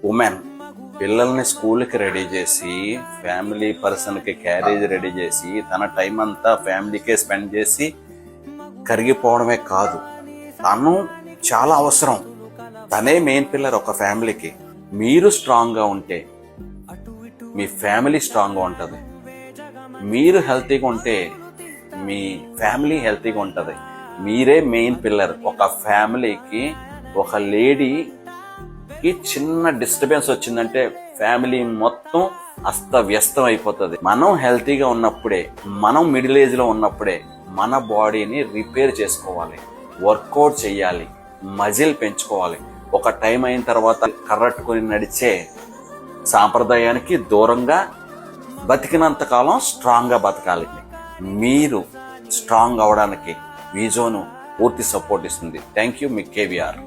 Women పిల్లల్ని స్కూల్కి ready చేసి, ఫ్యామిలీ పర్సన్కి క్యారేజ్ రెడీ చేసి, తన టైం అంతా ఫ్యామిలీకే స్పెండ్ చేసి కరిగిపోవడమే కాదు, తను చాలా అవసరం. తనే మెయిన్ పిల్లర్ ఒక ఫ్యామిలీకి. మీరు స్ట్రాంగ్గా ఉంటే మీ ఫ్యామిలీ స్ట్రాంగ్గా ఉంటుంది. మీరు హెల్తీగా ఉంటే మీ ఫ్యామిలీ హెల్తీగా ఉంటుంది. మీరే మెయిన్ పిల్లర్. ఒక ఫ్యామిలీకి, ఒక లేడీకి చిన్న డిస్టర్బెన్స్ వచ్చిందంటే ఫ్యామిలీ మొత్తం అస్తవ్యస్తం అయిపోతుంది. మనం హెల్తీగా ఉన్నప్పుడే, మనం మిడిల్ ఏజ్లో ఉన్నప్పుడే మన బాడీని రిపేర్ చేసుకోవాలి, వర్కౌట్ చేయాలి, మజిల్ పెంచుకోవాలి. ఒక టైం అయిన తర్వాత కర్రట్టుకొని నడిచే సాంప్రదాయానికి దూరంగా బతికినంత కాలం స్ట్రాంగ్గా బతకాలి. మీరు స్ట్రాంగ్ అవడానికి విజోను పూర్తి సపోర్ట్ ఇస్తుంది. Thank you, me KVR.